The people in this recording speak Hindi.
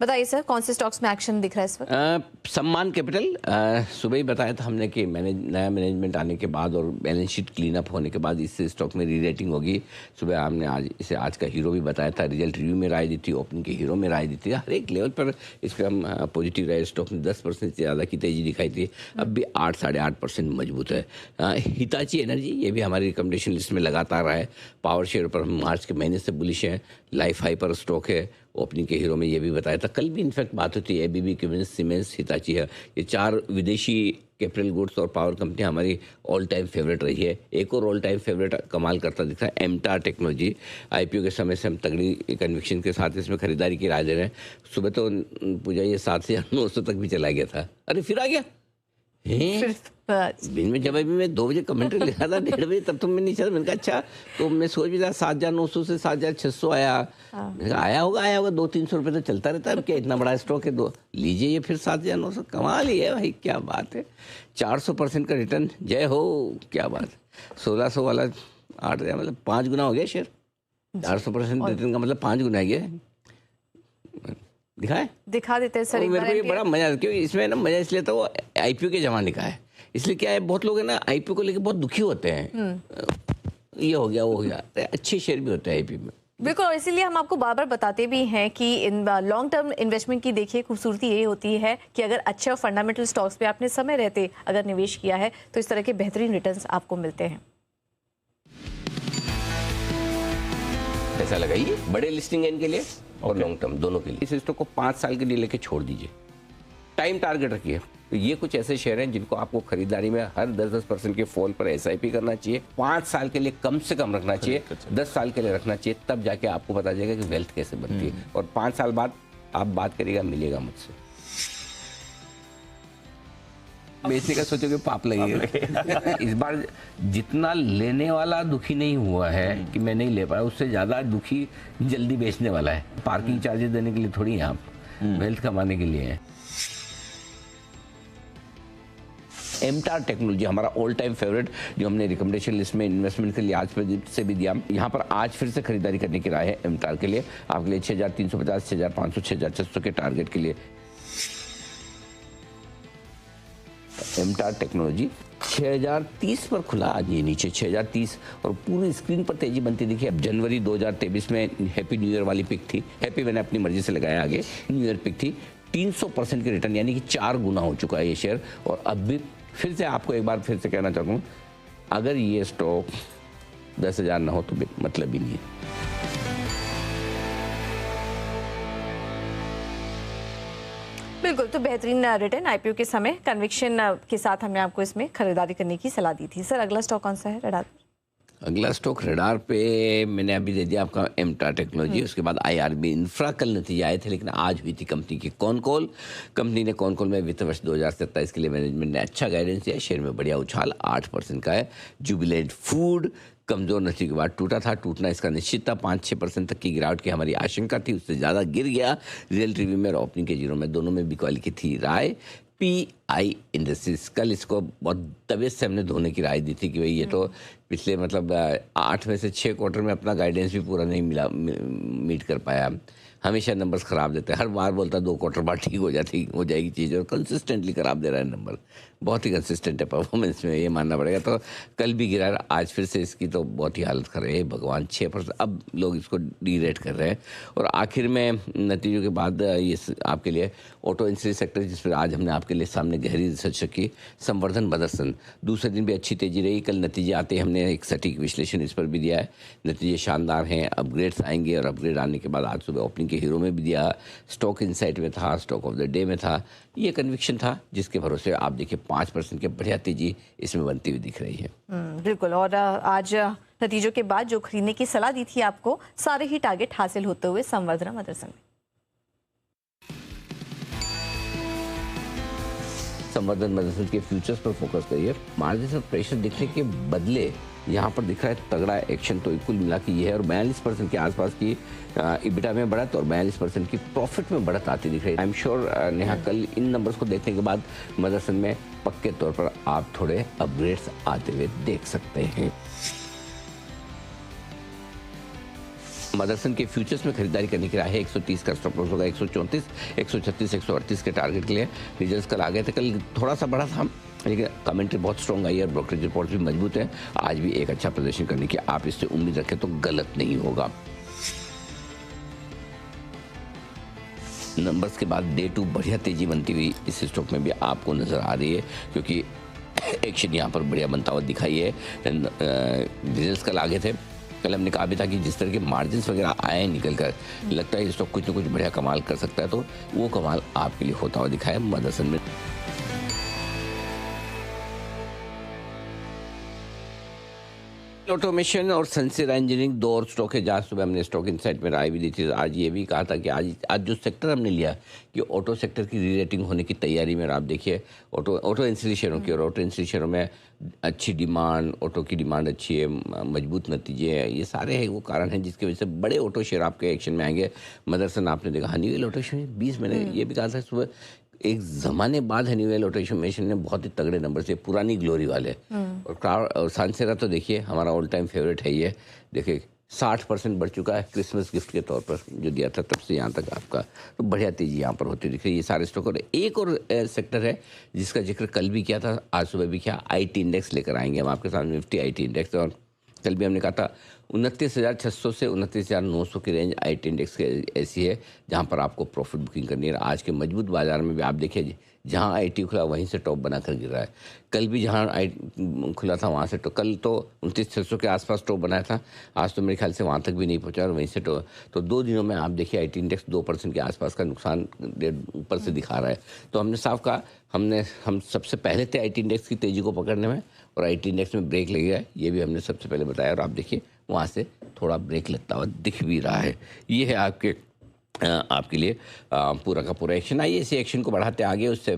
बताइए सर, कौन से स्टॉक्स में एक्शन दिख रहा है इस वक्त? सम्मान कैपिटल, सुबह ही बताया था हमने कि नया मैनेजमेंट आने के बाद और बैलेंस शीट क्लीन अप होने के बाद इससे स्टॉक में री रेटिंग होगी। सुबह हमने आज का हीरो भी बताया था, रिजल्ट रिव्यू में राय दी थी, ओपनिंग के हीरो में राय दी थी, हर एक लेवल पर इस पर हम पॉजिटिव रहे। स्टॉक ने 10% से ज़्यादा की तेज़ी दिखाई थी, अब भी 8-8.5% मजबूत है। हिताची एनर्जी, ये भी हमारी रिकमेंडेशन लिस्ट में लगातार रहा है। पावर शेयर पर हम मार्च के महीने से बुलिश हैं। लाइफ हाई पर स्टॉक है, ओपनिंग के हीरो में ये भी बताया था। कल भी इनफैक्ट बात होती है, एबीबी, क्यूमिंस, सीमेंस, हिताची है, ये 4 विदेशी कैपिटल गुड्स और पावर कंपनी हमारी ऑल टाइम फेवरेट रही है। एक और ऑल टाइम फेवरेट कमाल करता दिखता है एमटार टेक्नोलॉजी। आईपीओ के समय से हम तगड़ी कन्विक्शन के साथ इसमें खरीदारी की राय दे रहे हैं। सुबह तो पूजा ये 7,900 तक भी चला गया था, अरे फिर आ गया। दिन में जब अभी मैं 2 बजे कमेंट्री लिखा था 1:30 बजे, तब तो मैं नहीं चला। मैंने कहा अच्छा, तो मैं सोच भी था 7,900 से 7,600 आया। आया होगा 200-300 रुपये तो चलता रहता है, अब क्या इतना बड़ा स्टॉक है, दो लीजिए ये फिर 7,900। कमाल ही है भाई, क्या बात है, 400% का रिटर्न, जय हो, क्या बात है। 1,600 वाला 8,000, मतलब 5 गुना हो गया शेयर। 400% रिटर्न का मतलब 5 गुना गया। दिखा देते हैं सर। मेरे को ये बड़ा मजा, क्योंकि इसमें ना मजा इसलिए तो आईपीओ के जमाने का है, इसलिए क्या है, बहुत लोग है ना आईपीओ को लेकर बहुत दुखी होते हैं, ये हो गया वो हो गया। अच्छे शेयर भी होते हैं आईपीओ में। बिल्कुल, और इसीलिए हम आपको बार बार बताते भी हैं कि इन लॉन्ग टर्म इन्वेस्टमेंट की देखिए खूबसूरती ये होती है कि अगर अच्छे और फंडामेंटल स्टॉक्स पे आपने समय रहते अगर निवेश किया है तो इस तरह के बेहतरीन रिटर्न्स आपको मिलते हैं। ऐसा लगाइए, बड़े लिस्टिंग है इनके लिए और लॉन्ग टर्म दोनों के लिए। इस स्टॉक को 5 साल के लिए लेके छोड़ दीजिए, टाइम टारगेट रखिए। तो ये कुछ ऐसे शेयर हैं जिनको आपको खरीदारी में हर 10% के फॉल पर एसआईपी करना चाहिए। 5 साल के लिए कम से कम रखना चाहिए, 10 साल के लिए रखना चाहिए, तब जाके आपको पता चलेगा कि वेल्थ कैसे बनती है। और 5 साल बाद आप बात करिएगा, मिलेगा मुझसे। बेचने का सोचोगे पाप लगेगा। इस बार जितना लेने वाला दुखी नहीं हुआ है कि मैं नहीं ले पाया, उससे ज्यादा दुखी जल्दी बेचने वाला है। पार्किंग चार्जेस देने के लिए थोड़ी है, आप वेल्थ कमाने के लिए है। एमटार टेक्नोलॉजी हमारा ऑल टाइम फेवरेट, जो हमने रिकमेंडेशन लिस्ट में इन्वेस्टमेंट के लिए आज से भी दिया। यहाँ पर आज फिर से खरीदारी करने की राय है एमटार के लिए, आपके लिए 6,350, 6,500, 6,600 के टारगेट के लिए। एमटार टेक्नोलॉजी 6,030 पर खुला आज, ये नीचे 6,030 और पूरी स्क्रीन पर तेजी बनती दिखी। अब जनवरी 2023 में हैप्पी न्यू ईयर वाली पिक थी, हैप्पी मैंने अपनी मर्जी से लगाया, आगे न्यू ईयर पिक थी। 300% की रिटर्न, यानी कि 4 गुना हो चुका है ये शेयर। और अब भी फिर से आपको एक बार फिर से कहना चाहता हूँ, अगर ये स्टॉक 10,000 ना हो तो मतलब ही नहीं है। बिल्कुल, तो बेहतरीन रिटर्न आईपीओ के समय कन्विक्शन के साथ हमने आपको इसमें खरीदारी करने की सलाह दी थी। सर, अगला स्टॉक कौन सा है रडार? अगला स्टॉक रडार पे मैंने अभी दे दिया आपका एमटार टेक्नोलॉजी। उसके बाद आईआरबी इंफ्रा, कल नतीजे आए थे लेकिन आज हुई थी कंपनी की कॉनकॉल। कंपनी ने कॉनकॉल में वित्त वर्ष 2027 के लिए मैनेजमेंट ने अच्छा गाइडेंस दिया, शेयर में बढ़िया उछाल 8% का है। जुबिलेंट फूड कमजोर नतीजे के बाद टूटा था, टूटना इसका निश्चित था। 5-6% तक की गिरावट की हमारी आशंका थी, उससे ज़्यादा गिर गया। रिजल्ट रिव्यू में और ओपनिंग के जीरो में दोनों में बिकवाली की थी राय। पीआई इंडस्ट्रीज, कल इसको बहुत तबीयत से हमने धोने की राय दी थी कि भाई ये तो पिछले मतलब 8 में से 6 क्वार्टर में अपना गाइडेंस भी पूरा नहीं मीट कर पाया। हमेशा नंबर्स खराब देते हैं, हर बार बोलता है 2 क्वार्टर बाद ठीक हो जाएगी चीज़, और कंसिस्टेंटली खराब दे रहा है नंबर। बहुत ही कंसिस्टेंट है परफॉर्मेंस में, ये मानना पड़ेगा। तो कल भी गिरा, आज फिर से इसकी तो बहुत ही हालत खराब है भगवान। 6% अब लोग इसको डी रेट कर रहे हैं। और आखिर में नतीजों के बाद ये आपके लिए ऑटो इंडस्ट्री सेक्टर, जिस पर आज हमने आपके लिए सामने गहरी रिसर्च रखी, संवर्धन मदरसन दूसरे दिन भी अच्छी तेजी रही। कल नतीजे आते ही हमने एक सटीक विश्लेषण इस पर भी दिया है। नतीजे शानदार हैं, अपग्रेड्स आएंगे और अपग्रेड आने के बाद आज सुबह ओपनिंग के हीरो में भी दिया, स्टॉक इनसाइट में था, स्टॉक ऑफ द डे में था। ये कन्विक्शन था जिसके भरोसे आप देखिए 5% की बढ़िया तेजी इसमें बनती हुई दिख रही है। बिल्कुल, और आज नतीजों के बाद जो खरीदने की सलाह दी थी आपको, सारे ही टारगेट हासिल होते हुए संवर्धन मदरसन में। संवर्धन मदरसन के फ्यूचर्स पर फोकस करिए। मार्जिन और प्रेशर दिखने के बदले यहाँ पर दिख रहा है तगड़ा एक्शन, तो कुल मिला के ये है। और 42% के आसपास की इबिटा में बढ़त और 42% की प्रॉफिट में बढ़त आती दिख रही है। आई एम श्योर नेहा, कल इन नंबर्स को देखने के बाद मदरसन में पक्के तौर पर आप थोड़े अपग्रेड्स आते हुए देख सकते हैं। मदरसन के फ्यूचर्स में खरीदारी करने की राय है। 130 का स्टॉप लॉस होगा, 134, 136, 138 के टारगेट के लिए। रिजल्ट्स कल आ गए थे, कल थोड़ा सा बड़ा था लेकिन कमेंट्री बहुत स्ट्रॉन्ग आई है, ब्रोकरेज रिपोर्ट भी मजबूत है। आज भी एक अच्छा प्रदर्शन करने की आप इससे उम्मीद रखें तो गलत नहीं होगा। नंबर्स के बाद डे 2 बढ़िया तेजी बनती हुई इस स्टॉक में भी आपको नजर आ रही है, क्योंकि एक्शन यहाँ पर बढ़िया बनता हुआ दिखाई है। रिजल्ट्स कल आगे थे, कल हमने कहा भी था कि जिस तरह के मार्जिन वगैरह आए निकल कर, लगता है स्टॉक कुछ ना कुछ बढ़िया कमाल कर सकता है, तो वो कमाल आपके लिए होता हुआ दिखा है मदरसन में। ऑटोमेशन और सनसेरा इंजीनियरिंग 2 और स्टॉक है जहाँ सुबह हमने स्टॉक इनसाइट में राय भी दी थी। आज ये भी कहा था कि आज जो सेक्टर हमने लिया कि ऑटो सेक्टर की री रेटिंग होने की तैयारी में, आप देखिए ऑटो एंसिलरी शेयरों की, और ऑटो एंसिलरी शेयरों में अच्छी डिमांड, ऑटो की डिमांड अच्छी है, मजबूत नतीजे हैं, ये सारे हैं वो कारण हैं जिसकी वजह से बड़े ऑटो शेयर आपके एक्शन में आएंगे। मदरसन आपने देखा, हनीवेल ऑटोमेशन 20, मैंने ये भी कहा था सुबह, एक ज़माने बाद हनीवेल ऑटोमेशन ने बहुत ही तगड़े नंबर से, पुरानी ग्लोरी वाले। और सानसेरा तो देखिए हमारा ऑल टाइम फेवरेट है ये, देखिए 60% बढ़ चुका है क्रिसमस गिफ्ट के तौर पर जो दिया था तब से यहाँ तक आपका, तो बढ़िया तेजी यहाँ पर होती दिख रही है। ये सारे स्टॉक, और एक और सेक्टर है जिसका जिक्र कल भी किया था, आज सुबह भी किया, आईटी इंडेक्स लेकर आएंगे हम आपके सामने, निफ्टी आईटी इंडेक्स। और कल भी हमने कहा था 29,600 से 29,900 की रेंज आईटी इंडेक्स की ऐसी है जहां पर आपको प्रॉफिट बुकिंग करनी है। आज के मजबूत बाजार में भी आप देखिए, जहां आईटी खुला वहीं से टॉप बनाकर गिर रहा है। कल भी जहां आई खुला था वहां से, तो कल तो 29,600 के आसपास टॉप बनाया था, आज तो मेरे ख्याल से वहां तक भी नहीं पहुंचा और वहीं से तो 2 दिनों में आप देखिए आईटी इंडेक्स 2% के आसपास का नुकसान ऊपर से दिखा रहा है। तो हमने साफ कहा, हम सबसे पहले थे आईटी इंडेक्स की तेजी को पकड़ने में, और आईटी इंडेक्स में ब्रेक लग गया है, ये भी हमने सबसे पहले बताया, और आप देखिए वहाँ से थोड़ा ब्रेक लगता हुआ दिख भी रहा है। ये है आपके लिए पूरा का पूरा एक्शन। आइए इसी एक्शन को बढ़ाते आगे, उससे